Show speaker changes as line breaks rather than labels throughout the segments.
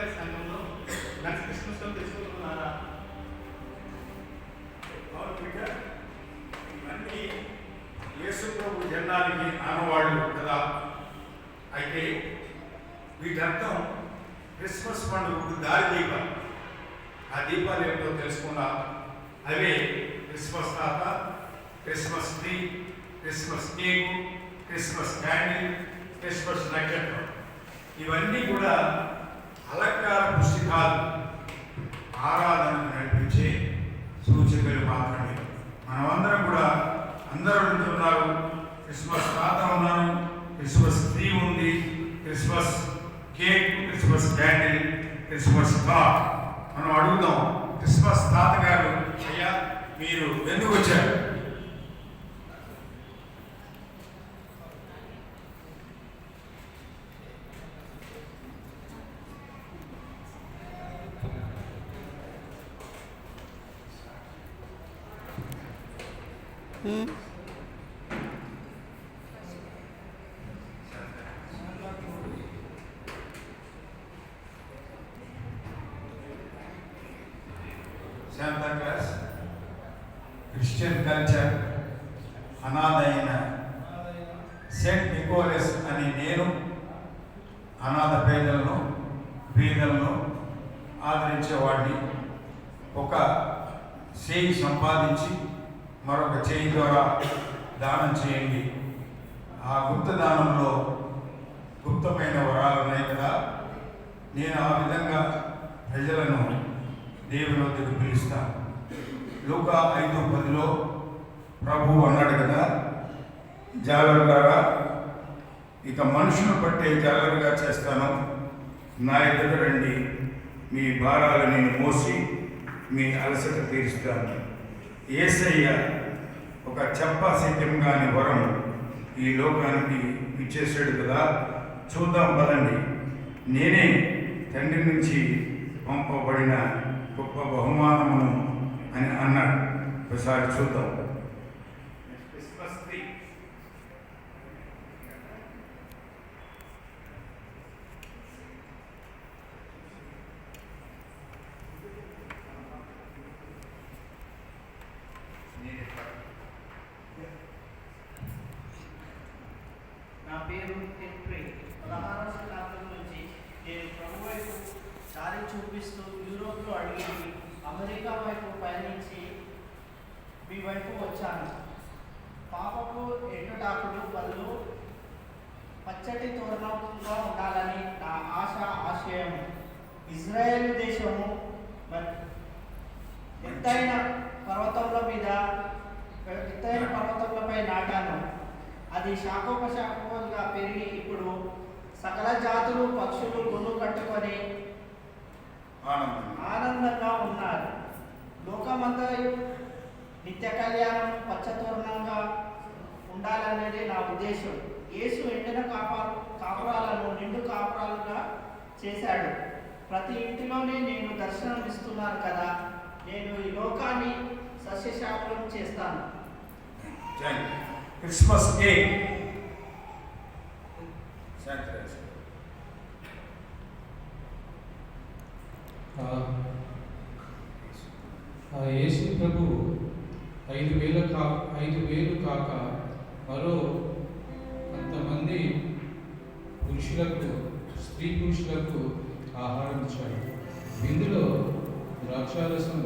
గారి సంఘంలో next Christmas తెచ్చుకుంటున్నారా?
ఇవన్నీ యేసు ప్రభు జన్మానికి ఆనవాళ్ళు కదా. అయితే వీటర్థం క్రిస్మస్ పండుగకు దారి దీపాలు. ఆ దీపాలు ఏమిటో తెలుసుకున్నాం. అవే క్రిస్మస్ తాత, Christmas tree, Christmas cake, Christmas candle, Christmas నక్షత్రం. ఇవన్నీ కూడా అలంకార పుస్తకాలు, ఆరాధనకు నడిపించే సూచికలు మాత్రమే. మనమందరం కూడా అందరూ అడుగుతున్నారు. క్రిస్మస్ తాత ఉన్నారు, క్రిస్మస్ ట్రీ ఉంది, Christmas cake, Christmas candle, Christmas star. మనం అడుగుదాం, క్రిస్మస్ తాత గారు అయ్యా మీరు ఎందుకు వచ్చారు? శాంతా క్లాస్ క్రిస్టియన్ కల్చర్ అనాథైన సెయింట్ నికోలస్ అని నేను అనాథ పేదలను బీదలను ఆదరించేవాడిని. ఒక చేయి సంపాదించి మరొక చేయి ద్వారా దానం చేయండి. ఆ గుప్త దానంలో గుప్తమైన వరాలు ఉన్నాయి కదా. నేను ఆ విధంగా ప్రజలను దేవుని వద్దకు పిలుస్తాను. లూకా 5:10 ప్రభువు అన్నాడు కదా, జాలరులారా ఇక మనుషులు పట్టే జాలరుగా చేస్తాను, నా ఎదుట రండి, మీ భారాలు నేను మోసి మీ అలసట తీరుస్తాను. యేసయ్య ఒక చెప్పాశక్యం కాని వరం ఈ లోకానికి ఇచ్చేసాడు కదా. చూద్దాం పదండి, నేనే తండ్రి నుంచి పంపబడిన గొప్ప బహుమానమును అని అన్నాడు. ఒకసారి చూద్దాం. Christmas tree.
నా పేరు హెన్రీ. 16వ శతాబ్దం నుంచి నేను ప్రభు వైపు దారి చూపిస్తూ యూరోప్లో అడిగి అమెరికా వైపు పయనించి మీ వైపు వచ్చాను. పాపకు ఎండుటాకులు బదులు పచ్చటి తోరణంగా ఉండాలని నా ఆశయం. ఇజ్రాయేల్ దేశము ఎత్తైన పర్వతములపై నాటాను. అది శాఖోపశాఖలుగా పెరిగి ఇప్పుడు సకల జాతులు పక్షులు గుళ్ళు కట్టుకొని ఆనందంగా ఉన్నారు. లోకమంతా నిత్య కళ్యాణం పచ్చతోరణంగా ఉండాలనేది నా ఉద్దేశం. యేసు ఎండిన కాపురాలను నిండు కాపురాలుగా చేశాడు. ప్రతి ఇంటిలోనే నేను దర్శనం ఇస్తున్నాను కదా. నేను ఈ లోకాన్ని సస్యశామలం చేస్తాను.
Christmas cake.
యేసు ప్రభు 5,000 కాక మరో అంతమంది స్త్రీ పురుషులకు ఆహారం ఇచ్చాడు. ఇందులో ద్రాక్షారసం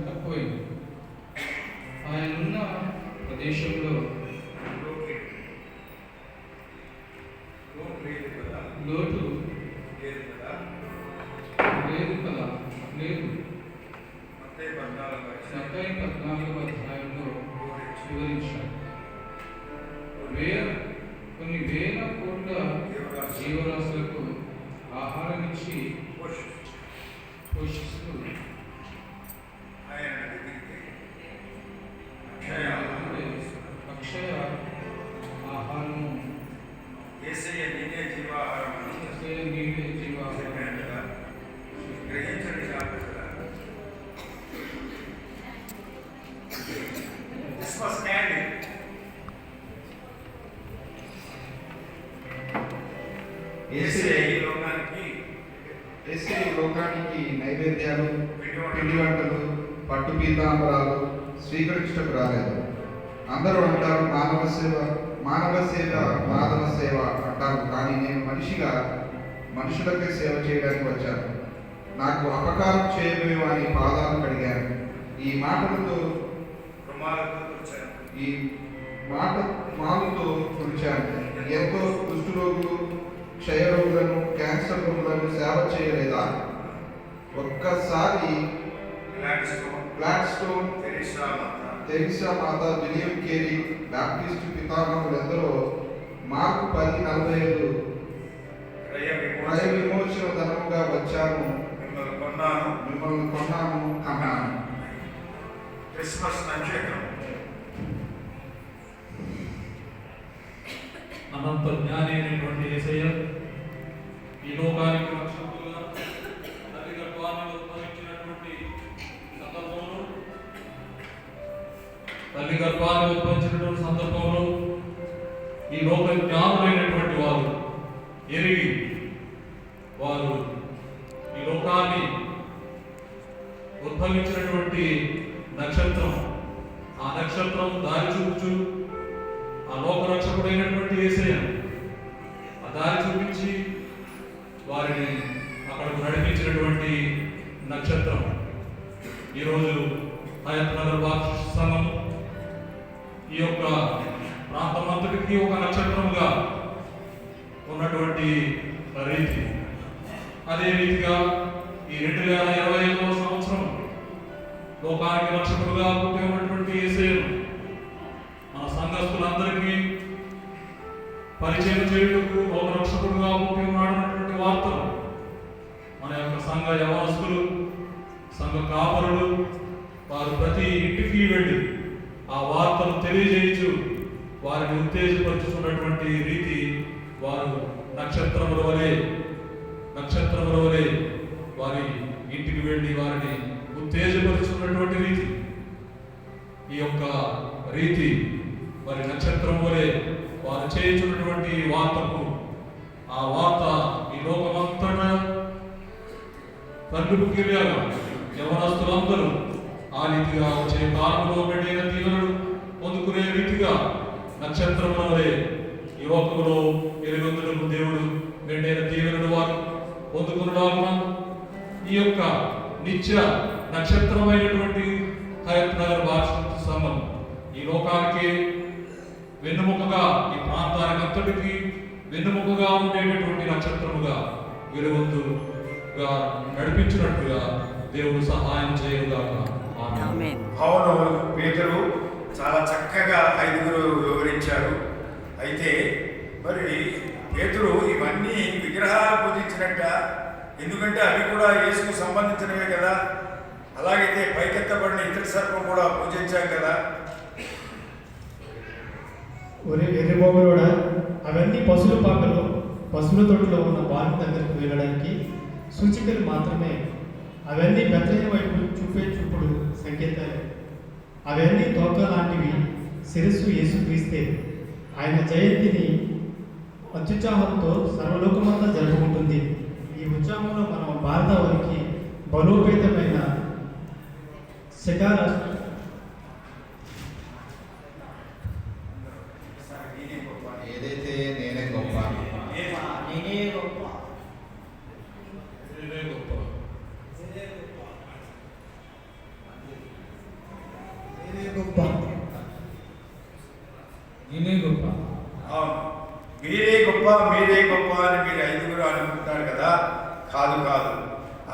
తక్కువైంది. ఆయన ఉన్న ప్రదేశంలో లోటు లేదు కదా. లేదు. 14వ అధ్యాయంలో వివరించాడు. కొన్ని వేల కోట్ల జీవరాశులకు ఆహారం ఇచ్చి పోషిస్తూ అక్షయ ఆహారము
యేసయ్య నీవే జీవాహారం గ్రహించండి. Christmas candle. యేసే ఈ లోకానికి
నైవేద్యాలు, పిండి వంటలు, పట్టు పీతాంబరాలు స్వీకరించటకు రాలేదు. అందరూ అంటారు మానవ సేవ మాధవ సేవ అంటారు, కానీ నేను మనుషులకే సేవ చేయడానికి వచ్చాను. నాకు అపకారం చేయబోయే వారి పాదాలు కడిగాను. ఈ మాటలతో తుడిచాను. ఎంతో కుష్ఠరోగులు, క్షయరోగులను, క్యాన్సర్ రోగులను సేవ చేయలేదా? ఒక్కసారి గ్లాడ్స్టోన్, తెరిసా మాత, విలియం కేరీ, బ్యాప్టిస్ట్ పితామహులెందరో మార్కు 10:45 క్రయ విమోచన ధనముగా వచ్చాను, మిమ్మల్ని కొన్నాను అన్నాను.
క్రిస్మస్ నక్షత్రం
అనంత జ్ఞాని అయినటువంటి యేసయ్య ఈ లోకానికి రక్షకుడుగా తల్లి గర్భాన్ని ఉద్భవించినటువంటి సందర్భంలో ఈ లోక జ్ఞానులైనటువంటి వారు ఎరిగి వారు ఈ లోకాన్ని ఉద్భవించినటువంటి నక్షత్రం, ఆ నక్షత్రం దారి చూపుచు ఆ లోకరక్షకుడైనటువంటి యేసయ్య ఆ దారి చూపించి వారిని అక్కడకు నడిపించినటువంటి నక్షత్రం. ఈరోజు హయత్ నగర్ బాప్టిస్ట్ సంఘం ఈ యొక్క ప్రాంతమంతటికి ఒక నక్షత్రముగా ఉన్నటువంటి రీతి. అదే రీతిగా ఈ 2025వ సంవత్సరం లోకానికి రక్షకుడుగా పుట్టినటువంటి యేసయ్యను మన సంఘస్థులందరికీ పరిచయం చేయుటకు ఒక రక్షకుడుగా పుట్టి ఉన్నాడన్నటువంటి వార్తను మన యొక్క సంఘ యవనస్తులు, సంఘ కాపరులు వారు ప్రతి ఇంటికి వెళ్ళి ఆ వార్తను తెలియజేయచ్చు వారిని ఉత్తేజపరుచుతున్నటువంటి రీతి. వారు నక్షత్రముల వలె వారి ఇంటికి వెళ్ళి వారిని ఉత్తేజపరుచుతున్నటువంటి రీతి. ఈ యొక్క రీతి వారి నక్షత్రం వలె వారు చేయుచున్నటువంటి వార్తకు ఆ వార్త ఈ లోకమంతటా తండ్రిగా యవనస్తులందరూ ఆ రీతిగా వచ్చే కాలంలో మెండైన దీవెనలు పొందుకునే రీతిగా నక్షత్రముల వలె ఈ లోకములో ఎలుగొందులకు దేవుడు మెండైన దీవెనలు వారు పొందుకున్నాము. ఈ యొక్క నిత్య నక్షత్రమైనటువంటి హయత్ నగర్ బాప్టిస్ట్ సంఘం ఈ లోకానికి వెన్నుముకగా, ఈ ప్రాంతానికి అంతటికి వెన్నుముకగా ఉండేటటువంటి నక్షత్రముగా వెలుగొందుగా నడిపించినట్టుగా దేవుడు సహాయం చేయగాక. ఆమేన్.
అవును, పేతురు చాలా చక్కగా 5 వివరించారు. అయితే మరి పేతురు ఇవన్నీ విగ్రహాలు పూజించినట్ట, ఎందుకంటే అవి కూడా యేసుకు సంబంధించినవే కదా. అలాగైతే పైకెత్తబడిన ఇతర సర్పం కూడా పూజించాం కదా.
ఎర్రిబొమ్మలోడ అవన్నీ పశువుల పాకలు, పశువుల తొట్టులో ఉన్న బావి దగ్గరకు వెళ్ళడానికి సూచికలు మాత్రమే. అవన్నీ బెత్లెహేము వైపు చూపే చూపుడు సంకేతాలు. అవన్నీ తోక లాంటివి. శిరస్సు యేసుక్రీస్తే. ఆయన జయంతిని అత్యుత్సాహంతో సర్వలోకమంతా జరుపుకుంటుంది. ఈ ఉత్సాహంలో మనం భారతావనికి బలోపేతమైన శకార
ఏదైతే నేనే గొప్ప,
నేనే గొప్ప,
మీరే గొప్ప అని మీరు 5 అనుకుంటున్నారు కదా. కాదు,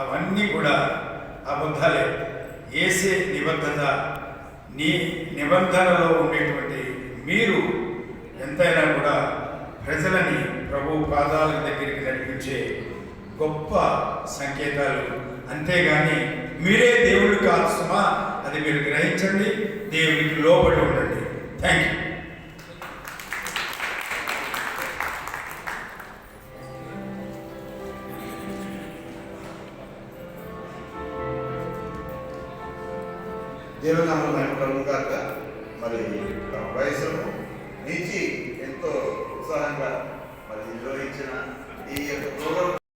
అవన్నీ కూడా అబద్ధాలే. యేసే నిబద్ధత. నీ నిబంధనలో ఉండేటువంటి మీరు ఎంతైనా కూడా ప్రజలని ప్రభు పాదాల దగ్గరికి నడిపించే గొప్ప సంకేతాలు. అంతేగాని మీరే దేవుడికి కాదు సుమా, అది మీరు గ్రహించండి, దేవునికి లోబడి ఉండండి. Thank you.
దేవునామం మహిమకరం గాక. మరి వయసును మించి ఎంతో ఉత్సాహంగా మరి నిర్వహించిన ఈ